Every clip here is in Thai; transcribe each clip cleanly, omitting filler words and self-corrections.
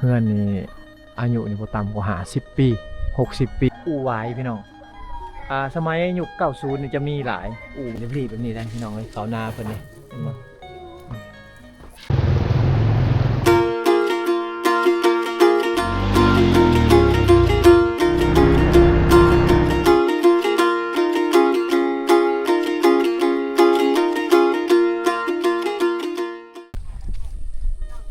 พื่อนนี่อายุนี่บ่ต่ำกว่า50 ปี60 ปีอู่หวายพี่น้องสมัยยุค90นี่จะมีหลายอู่เรียบๆแบบนี้ได้พี่น้องเอ้ยเขานาเพิ่นนี่เห็นบ่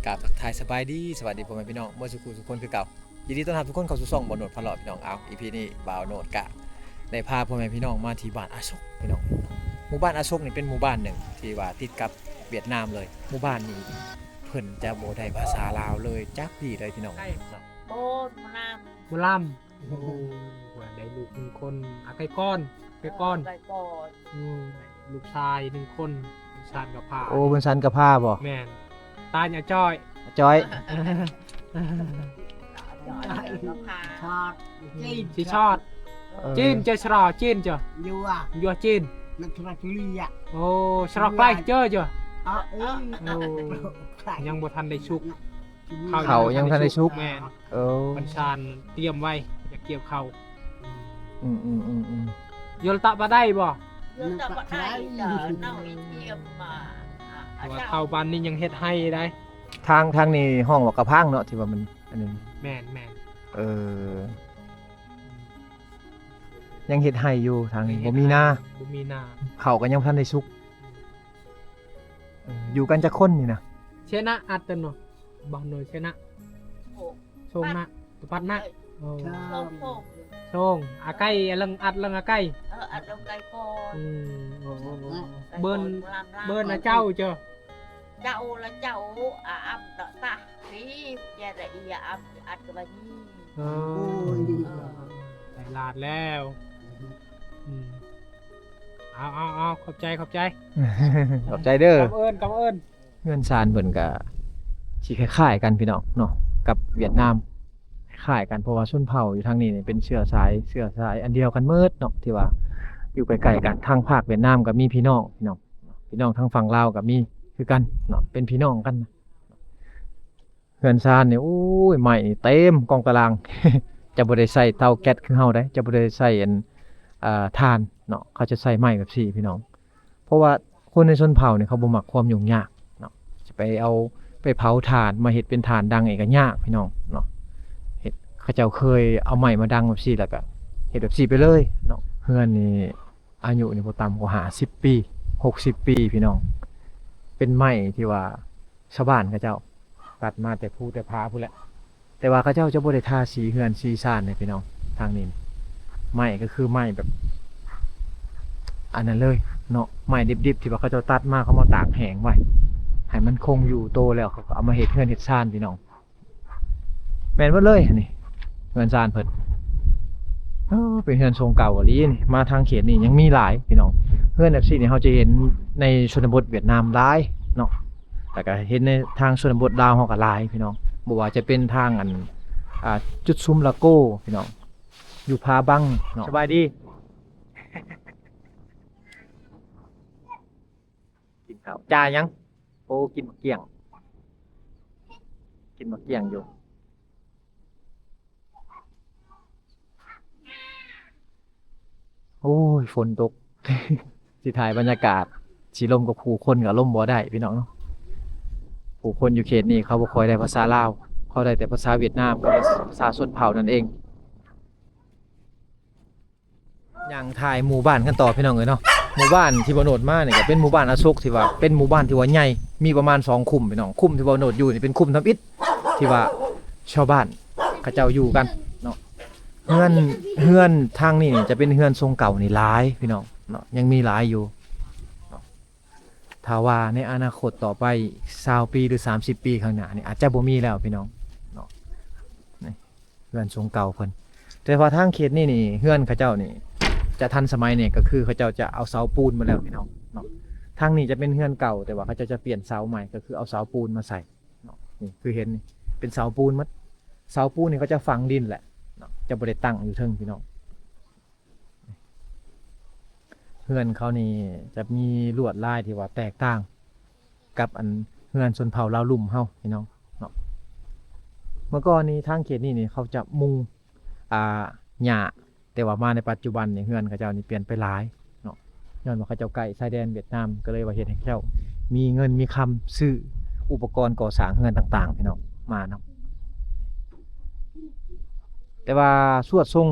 กับทักทายสบายดีสวัสดีพ่อแม่พี่น้องเมื่อสักครู่ทุกคนคือเก่ายินดีต้อนรับทุกคนเข้าสู่ช่องบ่าวโหนดพะเลาะพี่น้องเอาอีพีนี้บ่าวโหนดกะได้พาพ่อแม่พี่น้องมาที่บ้านอาโศกพี่น้องหมู่บ้านอาโศกนี่เป็นหมู่บ้านหนึ่งที่ว่าติดกับเวียดนามเลยหมู่บ้านนี้เพิ่นจะบ่ได้ภาษาลาวเลยจักดีเลยพี่น้อง โอ้มานาม ล่ำโอ้โหได้ลูกหนึ่งคนไก่ก้อนไก่ก้อน ไก่ก้อน ลูกชายหนึ่งคนลูกชายกับผ้า โอ้เพิ่นสันกับผ้าบ่ แม่นตาอย่าจ้อย จอย กับพา ชอดจีน ชิชอดจีนเจอชรอจีนเจอ อยู่อ่ะ ยัวจีน นักธุรกิจอ่ะ โอ้ชรอใกล้เจอเจอ อ๋อเอ้ย โอ้ยังบ่ทันได้ชุก เขายังทันได้ชุก แม่น โอ้ บัญชานเตรียมไว้อยากเกี่ยวเขา อืม ยลตะบ่ได้บ่ เรื่องตะบัดไทยเจอเน่าอีเทียมมา ว่าเข้าบ้านนี้ยังเฮ็ดให้ได้ ทางนี้ห้องว่ากระพังเนาะที่ว่ามันอันนึง แม่น เออยังเฮ็ดให้อยู่ทางนี้บ่มีนา บ่มีหน้า เขาก็ยังบ่ทันได้สุกอยู่กันจักคนนี่นะ เชนะอัดเตนเนาะบ่หน่อยเชนะ โอ้ ชงนะตุปัดนะโอ้ ส้มส้ม ชงอาไก่ลังอัดลังอาไก่ อัดลงไก่ก้อน โอ้เบิ้นนะเจ้าเจ้า เจ้าละเจ้าอับตะตะนี่แย่แต่อีอับอัดกับแบบนี้ โอ้ใส่ลาดแล้วเอาขอบใจ ขอบใจเด้อ กับเอิญ เงินซานเพิ่นก็สิคล้ายๆกันพี่น้องเนาะกับเวียดนามคล้ายกันเพราะว่าชนเผ่าอยู่ทางนี้นี่เป็นเชื้อสายอันเดียวกันเมิดเนาะที่ว่าอยู่ใกล้ๆกันทางภาคเวียดนามก็มีพี่น้องทางฝั่งลาวก็มีคือกันเนาะเป็นพี่น้องกันเงินซานนี่โอ้ยใหม่เต็มกองตาราง จะบ่ได้ใส่เตาแก๊สคือเฮาได้จะบ่ได้ใส่อันถ่านเนาะเขาจะใส่ไม้แบบซี่พี่น้องเพราะว่าคนในชนเผ่าเนี่ยเขาบ่มักความยุ่งยากเนาะจะไปเผาถ่านมาเฮ็ดเป็นถ่านดังเองก็ยากพี่น้องเนาะเฮ็ดเขาเจ้าเคยเอาไม้มาดังแบบซี่แล้วก็เฮ็ดแบบซี่ไปเลยเนาะเฮือนนี่อายุนี่บ่ต่ำกว่า50 ปี60 ปีพี่น้องเป็นไม้ที่ว่าชาวบ้านเขาเจ้าตัดมาแต่ภูแต่ผาพุ่นแหละแต่ว่าเขาเจ้าจะบ่ได้ทาสีเฮือนสีซ่านให้พี่น้องทางนี้ไม้ก็คือไม้แบบอันนั้นเลยเนาะไม้ดิบๆที่ว่าเขาเจ้าตัดมาเขามาตากแห้งไว้ให้มันคงอยู่โตแล้วเขาก็เอามาเฮ็ดเฮือนเฮ็ดซ่านพี่น้องแม่นเบิดเลยนี่เฮือนซ่านเพิ่นเป็นเฮือนทรงเก่าอีหลีนี่มาทางเขตนี่ยังมีหลายพี่น้องเฮือนแบบนี้นี่เฮาจะเห็นในชนบทเวียดนามหลายเนาะแต่ก็เห็นในทางชนบทลาวเฮาก็หลายพี่น้องบ่ว่าจะเป็นทางจุดซุมละโก้พี่น้องอยู่พาบังเนาะสบายดี กินข้าวจ่ายังโอ้กินมะเกียงอยู่โอ้ยฝนตก สิถ่ายบรรยากาศสิลมกับผู้คนกับลมบ่ได้พี่น้องเนาะผู้คนอยู่เขตนี้เขาบ่ค่อยได้ภาษาลาวเขาได้แต่ภาษาเวียดนามกับภาษาชนเผ่านั่นเองอย่างถ่ายหมู่บ้านกันต่อพี่น้องเอ้ยเนาะหมู่บ้านที่บ่าวโหนดมาเนี่ยก็เป็นหมู่บ้านอโศกที่ว่าเป็นหมู่บ้านที่ว่าใหญ่มีประมาณ2คุ้มพี่น้องคุ้มที่บ่าวโหนดอยู่นี่เป็นคุ้มทำอิฐที่ว่าชาวบ้านเขาเจ้าอยู่กันเนาะเฮือนทางนี้นี่จะเป็นเฮือนทรงเก่านี่หลายพี่น้องเนาะยังมีหลายอยู่เนาะถ้าว่าในอนาคตต่อไป20 ปีหรือ30 ปีข้างหน้านี่อาจจะบ่มีแล้วพี่น้องเนาะนี่เฮือนทรงเก่าเพิ่นแต่ว่าทางเขตนี่เฮือนเขาเจ้านี่จะทันสมัยเนี่ยก็คือเขาเจ้าจะเอาเสาปูนมาแล้วพี่น้องเนาะทางนี้จะเป็นเฮือนเก่าแต่ว่าเขาจะเปลี่ยนเสาใหม่ก็คือเอาเสาปูนมาใส่เนาะนี่คือเห็นนี่เป็นเสาปูนมัดเสาปูนนี่เขาจะฝังดินแหละเนาะจะบ่ได้ตั้งอยู่เทิงพี่น้องเฮือนเขานี่จะมีลวดลายที่ว่าแตกต่างกับอันเฮือนชนเผ่าลาวลุ่มเฮาพี่น้องเนาะ มื่อก่อนนี้ทางเขตนี้นี่เขาจะมุงหญ้าแต่ว่ามาในปัจจุบันนี่เฮือนเขาเจ้านี่เปลี่ยนไปหลายเนาะย้อนว่าเขาเจ้าใกล้ชายแดนเวียดนามก็เลยว่าเฮ็ดให้เขาเจ้ามีเงินมีคำซื้ออุปกรณ์ก่อสร้างเฮือนต่างๆพี่น้องมาเนาะแต่ว่าสวดทรง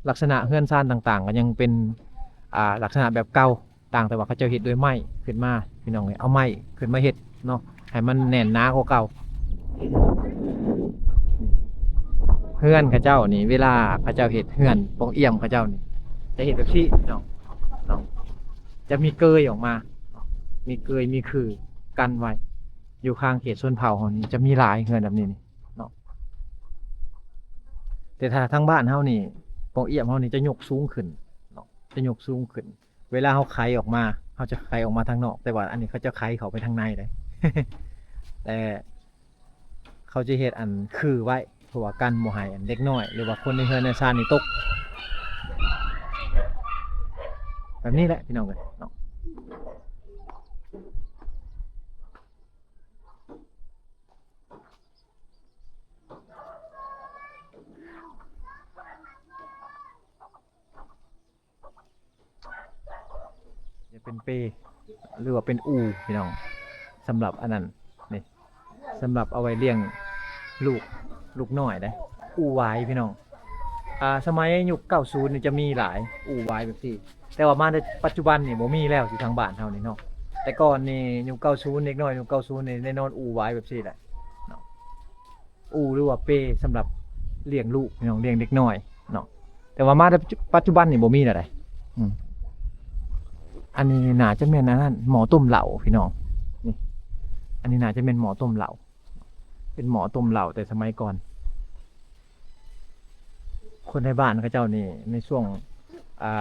ลักษณะเฮือนซ่านต่างๆก็ยังเป็นลักษณะแบบเก่าต่างแต่ว่าเขาเจ้าเฮ็ดด้วยไม้ขึ้นมาพี่น้องเอาไม้ขึ้นมาเฮ็ดเนาะให้มันแน่นหนากว่าเก่าเฮือนเขาเจ้านี่เวลาเขาเจ้าเฮ็ดเฮือนปองเอี่ยมเขาเจ้านี่จะเฮ็ดแบบนี้เนาะจะมีเกยออกมามีเกยมีคือกันไว้อยู่ข้างเขตชนเผ่าของนี้จะมีหลายเฮือนแบบนี้นี่เนาะแต่ถ้าทางบ้านเฮานี่ปองเอี่ยมเฮานี่จะยกสูงขึ้นเนาะจะยกสูงขึ้นเวลาเฮาไขออกมาเฮาจะไขออกมาทางนอกแต่ว่าอันนี้เขาจะไขเข้าไปทางในเลย แต่เขาจะเฮ็ดอันคือไว้เพราะว่ากันบ่ให้อันเด็กน้อยหรือว่าคนในเฮือนในซ่านนี่ตกแบบนี้แหละพี่น้องเอ้ยเนาะจะเป็นเปหรือว่าเป็นอูพี่น้องสำหรับอันนั้นนี่สำหรับเอาไว้เลี้ยงลูกน้อยได้อูไว้พี่น้องสมัยยุค90นี่จะมีหลายอูไว้แบบนี้แต่ว่ามาในปัจจุบันนี่บ่มีแล้วอยู่ทางบ้านเฮานี่เนาะแต่ก่อนนี่ยุค90เด็กน้อยยุค90นี่แน่นอนอูไว้แบบนี้แหละเนาะอูหรือว่าเปสำหรับเลี้ยงลูกพี่น้องเลี้ยงเด็กน้อยเนาะแต่ว่ามาในปัจจุบันนี่บ่มีแล้วได้อันนี้น่าจะแม่นอันนั้นหมอต้มเหล้าพี่น้องนี่อันนี้น่าจะเป็นหมอต้มเหล้าเป็นหมอต้มเหล้าแต่สมัยก่อนคนในบ้านเขาเจ้านี่ในช่วง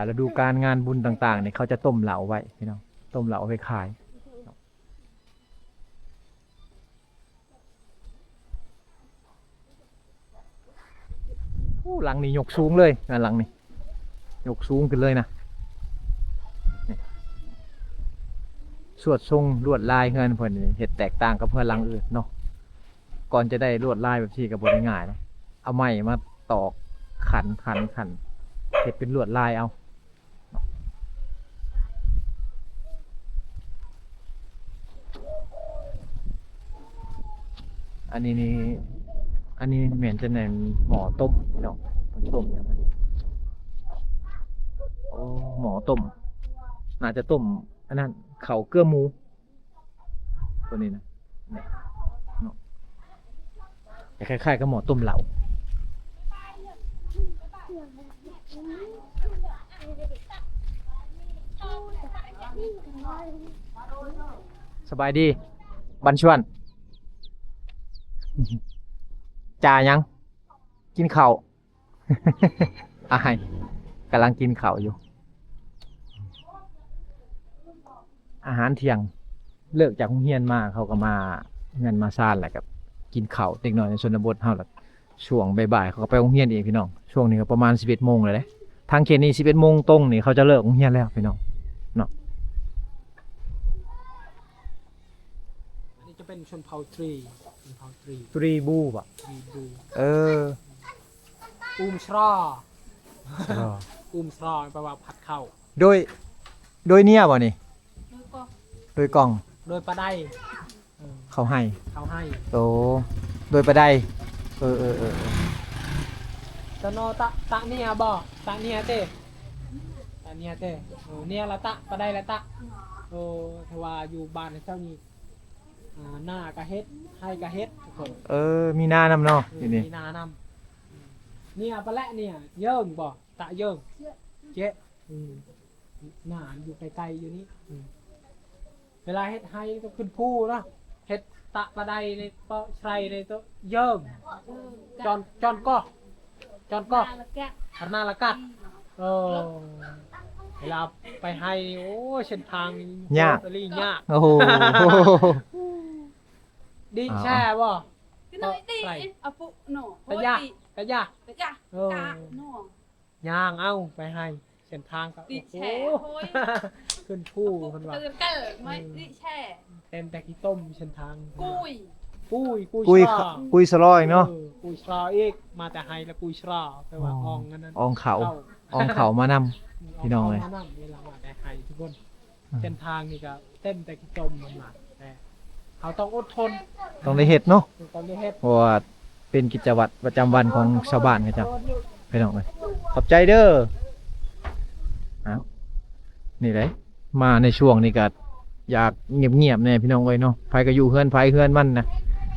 ฤดูกาลงานบุญต่างๆนี่เขาจะต้มเหล้าไว้พี่น้องต้มเหล้าเอาไว้ขายหลังนี้ยกสูงเลยหลังนี้ยกสูงขึ้นเลยนะสวดทรงลวดลายเฮือนเพิ่นนี่เฮ็ดแตกต่างกับเฮือนหลังอื่นเนาะก่อนจะได้ลวดลายแบบนี้ก็บ่ได้ง่ายนะเอาไม้มาตอกขันเฮ็ดเป็นลวดลายเอาอันนี้เหมือนจะแหน่งหมอต้มเนาะต้มอย่างนี้โอ้หมอต้มน่าจะต้มอันนั้นเขาเกลือหมูตัวนี้นะเนี่ยเนาะคล้ายๆกับหมอต้มเหลาสบายดีบันชวนจ่ายังกินข้าว อายกำลังกินข้าวอยู่อาหารเที่ยงเลิกจากโรงเรียนมาเขาก็มาเงินมาซ่านแหละกับกินข้าวเด็กน้อยในชนบทเฮาล่ะช่วงบ่ายๆเขาก็ไปโรงเรียนเองพี่น้องช่วงนี้ก็ประมาณ 11 โมงเลยเด้ทางเขตนี้ 11 โมงตรงนี่เขาจะเลิกโรงเรียนแล้วพี่น้องเนาะ อันนี้จะเป็นชนเผ่าตรีตรีบูป่ะ ตรีบู ชรอชรอแปลว่าผัดข้าว โดยเนี่ยบ่นี่โดยกล่อง โดยปลาได้ เขาให้ โตโดยประไดตะโนตะเนี่ยบ่ตะเนี่ยเต้เนี่ยละตะปลาได้ละตะถ้าว่าอยู่บ้านเจ้านี่หน้ากะเฮ็ดให้กะเฮ็ดทุกคนมีหน้านำเนาะอยู่นี่มีนานำเนี่ยปลาแหละเนี่ยเยิ่งบ่ตะเยิ่งเจ๊หน้าอยู่ไกลๆอยู่นี่เวลาเฮ็ดให้ต้องขึ้นภูเนาะเฮ็ดตะปลาได้ในปอไชในตัวเยิ่งจอนก็หน้าละกัดเวลาไปให้โอ้เส้นทางยากโอ้โหดีแช่บ่cái nơi đi ở phụ nổ กะยากกะนอย่างเอาไปให้เส้นทางก็ đi chè thôi ขึ้นผู้เพิ่นว่า từ cỡ mới đi chè เต็มแต่ขี้ต้มเส้นทางcùi ปุ้ย กุยสลอยเนาะ ปุ้ กุยชรออีกมาแต่ไฮแล้วกุยชรอแปลว่าอองนั้น อองเขาอองเขามานำ พี่น้องเลย ามาเวลามาแต่ไฮทุกคนเส้นทางนี่ก็เต็มแต่กิจมมันมาแต่เขาต้องอดทน ต้องได้เฮ็ดเนาะ ตอนนี้เฮ็ด เพราะว่าเป็นกิจวัตรประจำวันของชาวบ้านเขาจ้ะพี่น้องเอ้ยขอบใจเด้ออ้าวนี่เลยมาในช่วงนี้ก็อยากเงียบๆแน่พี่น้องเอ้ยเนาะไผก็อยู่เฮือนไผเฮือนมันนะ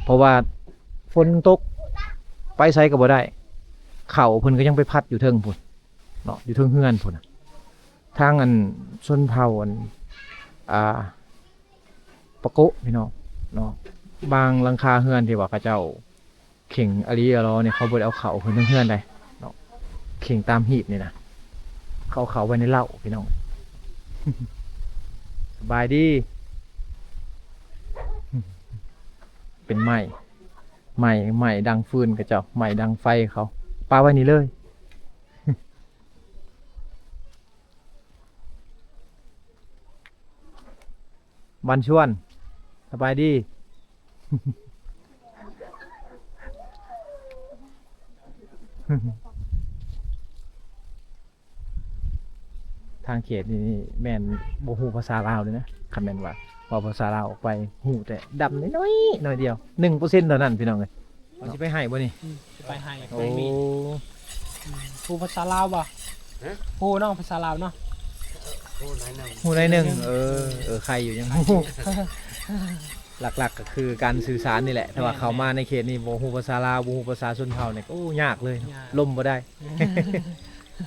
เพราะว่าฝนตกไปไสก็บ่ได้เขาเพิ่นก็ยังไปพัดอยู่เทิงพุ่นเนาะอยู่เทิงเฮือนพุ่นน่ะทางอันชนเผ่าอันปะโกะพี่น้องเนาะบางหลังคาเฮือนที่ว่าเขาเจ้าเข่งอริยรอเนี่ยเขาบ่ได้เอาเขาเพิ่นเทิงเฮือนได้เนาะเข่งตามหีบนี่นะเขาไว้ในเหล้าพี่น้อง สบายดี เป็นไม้ดังฟืนกับเจ้าไม้ดังไฟเขาปาไว้นี่เลย บันชวน สบายดี ทางเขตนี่แม่นบ่ฮู้ภาษาลาวเลยนะคำแม่นว่าภาษาลาวออกไปฮู้แต่ดำน้อยๆหน่อยเดียว 1% เท่านั้นพี่น้องเอ้ยเอาสิไปให้บ่นี่ จะไปไฮ โอ้ ไปมีผู้ภาษาลาวบ่ผู้น้องภาษาลาวเนาะ ฮู้ได้หนึ่งใครอยู่ยังฮู้ หลักๆก็คือการสื่อสารนี่แหละแต่ว่าเขามาในเขตนี้บ่ฮู้ภาษาลาวบ่ฮู้ภาษาชนเผ่าเนี่ยโอ้ยากเลยล่มบ่ได้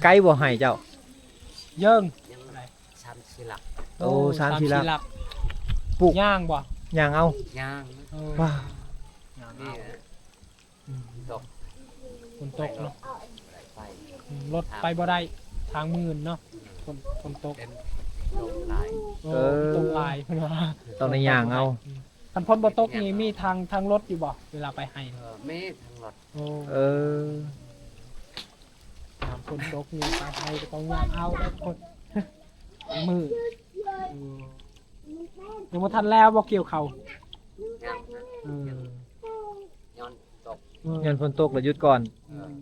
ไกลบ่ให้เจ้า เยิ่ง ชามสิลัก โอ้สามทีละ หลัก ปลูก ย่างบ่ ย่างเอา ย่าง เออ ว้า ย่าง นี่ เอา ตก ฝนตกเนาะ ไป รถไปบ่ได้ทางมืนเนาะฝนตก เป็นลมลาย โอ้ตกลายเพิ่นว่า ต้องในย่างเอา คันฝนบ่ตกนี่มีทางรถอยู่บ่เวลาไปให้ เมฆทางรถ โอ้ เออ ถามฝนตกนี่ไปให้ก็ต้องย่างเอาได้คนมือยังบ่ทันแล้วบ่เกี่ยวเขา ย่าง เออ ย้อนตก เงินฝนตกแล้วหยุดก่อน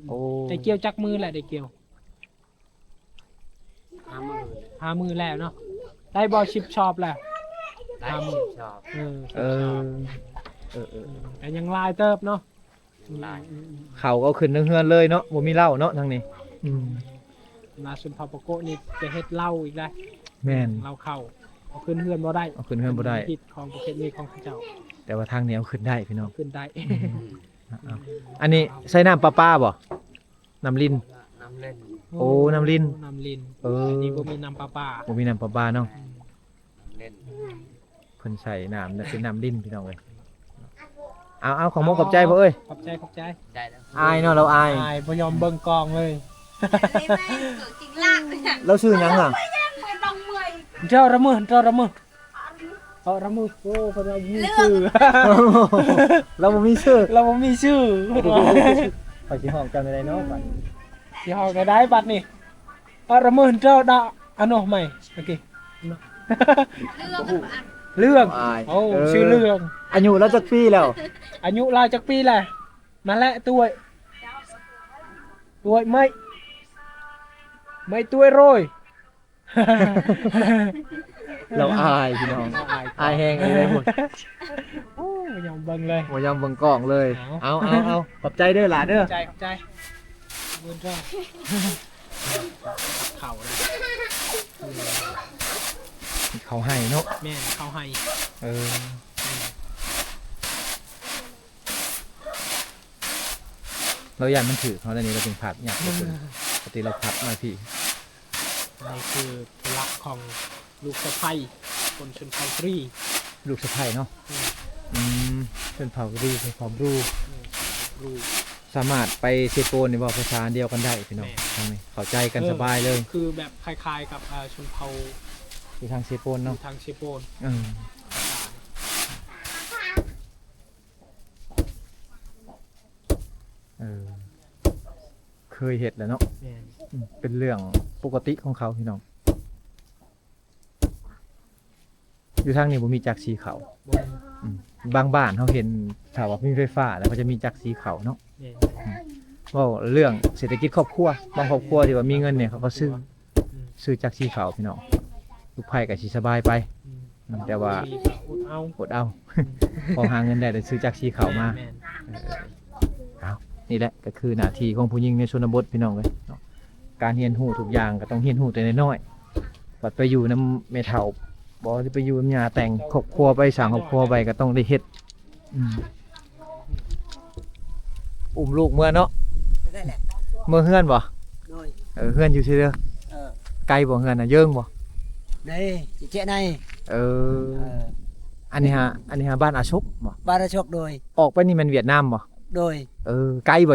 โอ้ ได้เกี่ยวจักมือแหละได้เกี่ยว 5 มือ หามือแล้วเนาะได้บ่ชิปชอบแล้ว ได้ชอบ เออ เออแต่ยังลายเติบเนาะ ลาย เขาก็เอาขึ้นเฮือนๆเลยเนาะบ่มีเหล้าเนาะทางนี้อืม มาสุนทรปโกะนี่จะเฮ็ดเหล้าอีกได้ แม่น เหล้าเข้าเอาขึ้นเฮือนบ่ได้ เอาขึ้นเฮือนบ่ได้ ผิดของประเภทนี้ของเขาเจ้า แต่ว่าทางนี้เอาขึ้นได้พี่น้อง ขึ้นได้ เอาอันนี้ใส่น้ำประปาบ่น้ำลิ้น น้ำเล่น โอ้น้ำลิ้น น้ำลิ้น เออ อันนี้บ่มีน้ำปลาปลา บ่มีน้ำประปาเนาะ น้ำเล่น เพิ่นใส่น้ำแล้วเป็นน้ำลิ้นพี่น้องเอ้ยเอาของมกกับใจบ่เอ้ย ขอบใจขอบใจ ได้แล้ว อายเนาะเราอาย อายบ่ยอมเบิ่งกองเลย นี่แม่เกิดจริงล่างเนี่ย เราชื่อหยังอ่ะ ไม่ต้องเมื่อย เจ้าระมือเอาระมือโอ้เพิ่นว่ามีชื่อ เราบ่มีชื่อ เราบ่มีชื่อ ขอสิห้องจำได้เนาะบัด สิเฮาก็ได้บัดนี่เอาระมือเจ้าดาอันนู้นใหม่โอเค เรื่อง เรื่องโอ้ชื่อเรื่อง อายุเราจักปีแล้ว อายุราวจักปีแหละนั่นแหละตัวไม่ตัวโรย เราอายพี่น้องอายแฮงเลยหมด โอ้ยยอมเบิ่งเลย บ่ยอมเบิ่งกล้องเลย เอาขอบใจเด้อหลานเด้อ ขอบใจเบิ่งจ้าเข่าเลย เขาให้เนาะ แม่นเข้าให้ เออเราอยากมันถือเขาในนี้เราเป็นผัดอยากเป็นปกติเราผัดมาพี่ นี่คือพลักของลูกสะใภ้คนชนเผ่าตรี ลูกสะใภ้เนาะเป็นเผารูเป็นเผารู ลูก สามารถไปเซโปนในบอกภาษาเดียวกันได้พี่น้อง แม่ ทางนี้เข้าใจกันสบายเลย คือแบบคล้ายๆกับชนเผ่า อยู่ทางเซโปนเนาะ ทางเชโปน เคยเห็ดแล้วเนาะ แม่น เป็นเรื่องปกติของเขาพี่น้อง อยู่ทางนี้ผมมีจักรสีเขา บน บางบ้านเขาเห็นถ้าว่ามีไฟฟ้าแล้วก็จะมีจักรสีขาวเนาะ แม่น เว่าเรื่องเศรษฐกิจครอบครัวบางครอบครัวที่ว่ามีเงินเนี่ยเขาก็ซื้อ อืม ซื้อจักรสีขาวพี่น้องลูกไผ่ก็สิสบายไป อืม แต่ว่า มีก็อดเอา อดเอา พอหาเงินได้แต่ซื้อจักรสีขาวมา แม่น เอานี่แหละก็คือหน้าที่ของผู้หญิงในชนบทพี่น้องเลยเนาะการเรียนรู้ทุกอย่างก็ต้องเรียนรู้แต่น้อยๆบัดไปอยู่นำแม่เฒ่าบ่สิไปอยู่นำย่าแต่งครอบครัวไปสร้างครอบครัวไปก็ต้องได้เฮ็ดอืมอุ้มลูกเมื่อเนาะ ได้แหละ เมื่อเฮือนบ่ โดย เฮือนอยู่ซื่อเด้อ เออ ไกลบ่เฮือนน่ะเยิงบ่ ได้จิเจ๊ใน เออ เออ อันนี้ฮะบ้านอาชกบ่ บาราชกโดย ออกไปนี่มันเวียดนามบ่ โดย ไกลบ่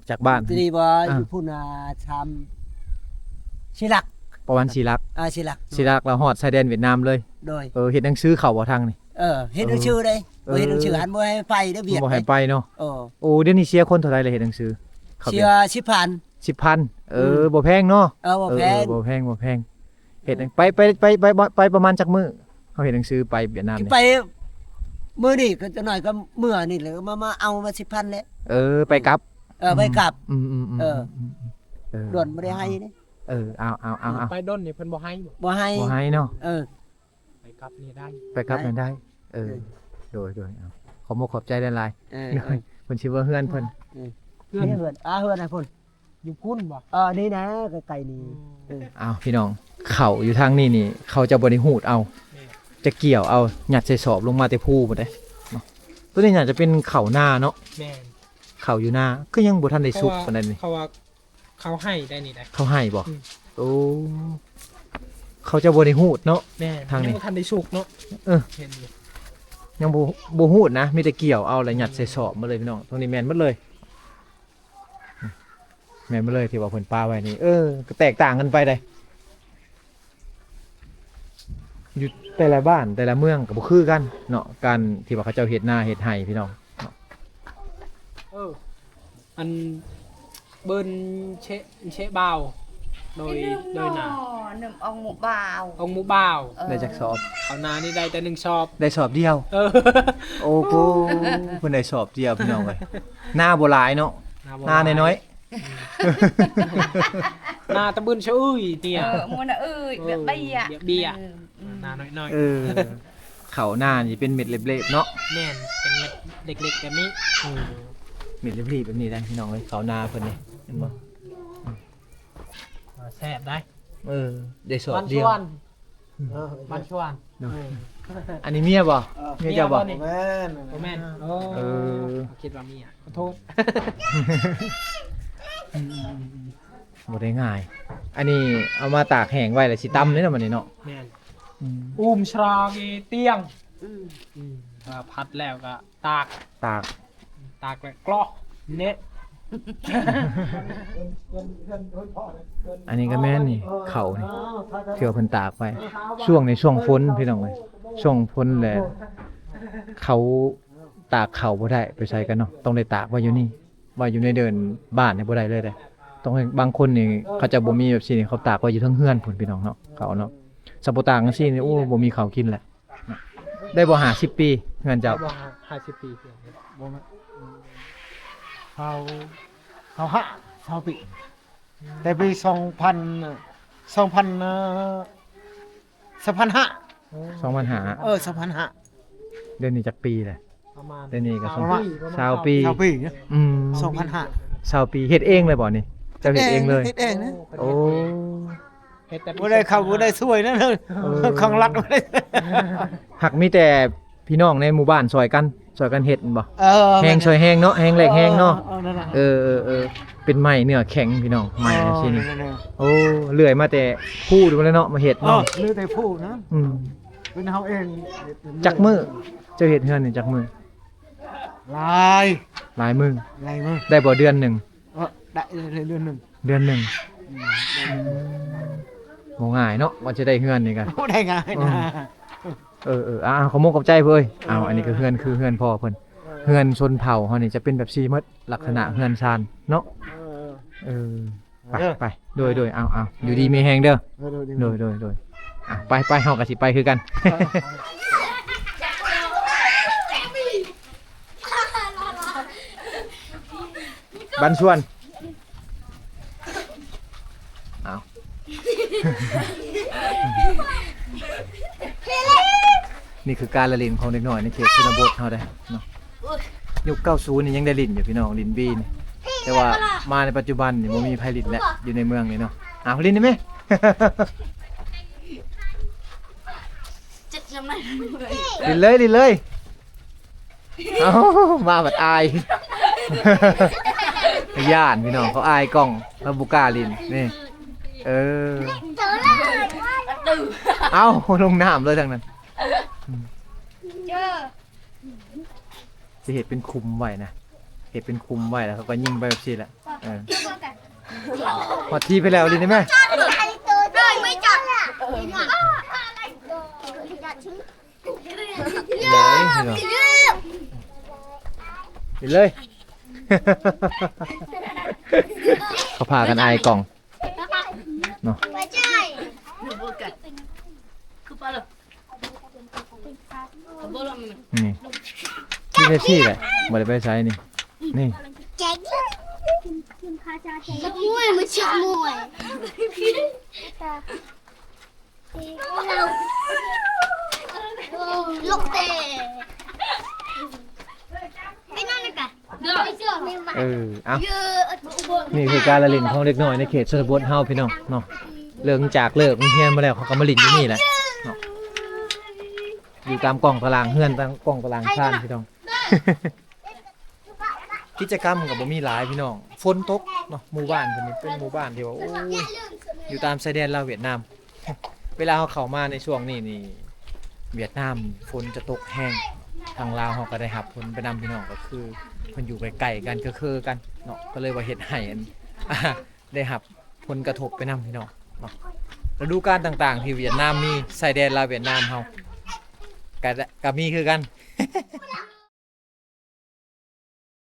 จากบ้าน ตรีบ่อยู่พุ่นทำชิลัก ประมาณ4ลัก ชิลัก 4ลักแล้วฮอดชายแดนเวียดนามเลย โดย เฮ็ดหนังสือเข้าบ่ทางนี่ เฮ็ดหนังชื่อได้บ่เฮ็ดหนังชื่อหันบ่ให้ไปได้เบียด บ่ให้ไปเนาะ โอ้ โอ้เดี๋ยวนี้เสียคนเท่าไหร่เลยเฮ็ดหนังสือเขา เชียร์ชิพัน 10,000บ่แพงเนาะ บ่แพง บ่แพงเฮ็ดไปประมาณจักมื้อเขาเฮ็ดหนังสือไปเวียดนามนี่ ไปมื้อนี้ก็จะหน่อยก็มื้อนี่แหละมาเอามา10,000แล้ว ไปกลับ ไปกลับ อืม ด่วนบ่ได้ให้นี่ เอา ไปด้นนี่เพิ่นบ่ให้บ่ บ่ให้ บ่ให้เนาะ ไปกลับนี่ได้ ไปกลับนั่นได้โดยเอาขอมขอบใจหลาย เออ ๆเพิ่นสิว่าเฮือนเพิ่น เฮือนเฮือนนะพุ่น อยู่พุ่นบ่ นี่นะไกลๆนี่ อ้าวพี่น้องเขาอยู่ทางนี้นี่เขาจะบ่ได้หูดเอา จะเกี่ยวเอาหยัดใส่สอบลงมาแต่ภูบ่ได้เนาะตัวนี้น่าจะเป็นเขาหน้าเนาะ แม่น เขาอยู่หน้าก็ยังบ่ทันได้สุกปานใดนี่ เขาว่าเขาให้ได้นี่ได้ เขาให้บ่ อืม โอ้เขาจะบ่ได้หูดเนาะ แม่น ทางนี้ ยังบ่ทันได้สุกเนาะ เออ เห็นอยู่ ยังบ่หูดนะมีแต่เกี่ยวเอาแล้วหยัดใส่สอบมาเลยพี่น้องตรงนี้แม่นหมดเลยแม่นหมดเลยที่ว่าเพิ่นปาไว้นี่ก็แตกต่างกันไปได้อยู่แต่ละบ้านแต่ละเมืองก็บ่คือกันเนาะการที่ว่าเขาเจ้าเฮ็ดนาเฮ็ดไร่พี่น้อง อันเบิ้นเชะบ่าวโดยหนา หนึ่งองหมู่บ่าว องค์หมู่บ่าว ได้จักสอบ เอานานี่ได้แต่หนึ่งชอบ ได้สอบเดียว โอ้โหเพิ่นได้สอบเดียวพี่น้องเอ้ยหน้าบ่หลายเนาะหน้าน้อย นาตะบึนชะอุ้ยเนี่ย มัวน่ะเบียเบี้ย นาน้อย เขาหน้านี่เป็นเม็ดเล็บๆเนาะ ๆแม่นเป็นเม็ดเล็กๆแบบนี้ เม็ดเล็บๆแบบนี้ได้พี่น้องเอ้ยเขาหน้าเพิ่นนี่เห็นบ่ แซ่บได้ ได้สอบ บ้านช เดียว วนบ้านชวน อันนี้เมียบ่เมียเจ้าบ่ นี่บ่แม่นคิดว่ามีอ่ะขอโทษ บ่ได้ง่าย อันนี้เอามาตากแห้งไว้แล้วสิตำนี่เนาะมันนี่เนาะ แม่นอุ้มชราเกเตียงพัดแล้วก็ตาก ตาก แล้วกรอกเน็ต อันนี้ก็แม่นนี่เขานี่เที่ยวเพิ่นตากไว้ช่วงในช่วงฝนพี่น้องเอ้ยช่วงฝนแหละเขาตากเขาบ่ได้ไปใช้กันเนาะต้องได้ตากไว้อยู่นี่ไว้อยู่ในเดินบ้านนี่บ่ได้เลยเด้ต้องให้บางคนนี่เขาจะบ่มีแบบซี่นี่เขาตากไว้อยู่เทั้งเฮือนพุ่นพี่น้องเนาะเขาเนาะสมมุติตากจังซี่นี่โอ้บ่มีข้าวกินแหละได้บ่50ปีเฮือนเจ้า บ่50 ปีเพียง บ่แม่นเขาฮะเขาปีแต่ปี2000 2005 2005 2005 เดือนนี้จักปีแหละ ประมาณ เดือนนี้ก็ ประมาณ 20ปี 20ปีเนี่ย 2005 20ปีเฮ็ดเองเลยบ่นี่เจ้าเฮ็ดเองเลย เฮ็ดเองนะ โอ้ เฮ็ดแต่ บ่ได้เข้าบ่ได้ช่วยนะของรัฐบ่ได้ หักมีแต่พี่น้องในหมู่บ้านซอยกันเฮ็ดบ่ เออ แห้งช่วยแห้งเนาะแห้งแหลกแห้งเนาะ นั่นน่ะ เป็นไม้เนื้อแข็งพี่น้องไม้จังซี่นี่ นั่น โอ้เลื่อยมาแต่ผู้ดูมาเลยเนาะมาเฮ็ด ๆ เนาะ ลือแต่ผู้นะ อืม เป็นเฮาเอง จักมื้อเจ้าเฮ็ดเฮือนนี่จักมื้อ ลาย หลายมื้อ ลายมึง ได้บ่เดือนหนึง ได้เดือนหนึง เดือนหนึงบ่ง่ายเนาะว่าจะได้เฮือนนี่กัน บ่ได้ง่ายนะ ขอมกกับใจเพิ่นอันนี้ก็เฮือนคือเฮือนพ่อเพิ่นเฮือนชนเผ่าเฮานี่จะเป็นแบบซี่หมดลักษณะเฮือนชานเนาะไปโดยเอาอยู่ดีมีแฮงเด้อโดยไปเฮาก็สิไปคือกัน บันชวนเอานี่คือการละเล่นของเด็กน้อยในเขตชนบทเฮาได้เนาะยุค90นี่ยังได้ลิ้นอยู่พี่น้องลิ้นบีนี่แต่ว่ามาในปัจจุบันนี่บ่มีไผลิ้นแล้วอยู่ในเมืองนี่เนาะเอาลิ้นได้ไหม จะจำได้เลย ลิ้นเลยลิ้นเลยเอ้ามาแบบอาย ย่านพี่น้องเขาอายกล้องแล้วบุกล้าลิ้นนี่เออเอ้าลงน้ำเลยทางนั้นจะเห็ดเป็นคุมไว้นะเห็ดเป็นคุมไว้แล้วเขาก็ยิงไปแบบนี้แหละพอทีไปแล้วลิ้นได้ไหม ไม่จับ ไปเลย เขาพากันอายกล่องเนาะ คือปลาหรอบ่ลง นี่ที่ได้ที่แหละบ่ได้ไปใช้นี่นี่ มวยมันชื่อมวยลูกเตะไอ้นั่นน่ะกะเดี๋ยว เออเอานี่คือการละเล่นของเด็กน้อยในเขตชนบทเฮาพี่น้องเนาะเลิกจากเลิกโรงเรียนมาแล้วเขาก็มาเล่นอยู่นี่แหละเนาะอยู่ตามกล่องตารางเฮือนตามกล่องตารางชานพี่น้อง กิจกรรมก็บ่มีหลายพี่น้องฝนตกเนาะหมู่บ้านเพิ่นนี่เป็นหมู่บ้านที่ว่าโอ้ยอยู่ตามชายแดนลาวเวียดนาม เวลาเขาเข้ามาในช่วงนี้นี่เวียดนามฝนจะตกแห้งทางลาวเขาก็ได้รับผลไปนำพี่น้องก็คือเพิ่นอยู่ใกล้ๆกันก็คือกันเนาะก็เลยว่าเฮ็ดให้อัน ได้รับผลกระทบไปนำพี่น้องเนาะฤดูกาลต่างๆที่เวียดนามมีชายแดนลาวเวียดนามเฮาก็มีคือกัน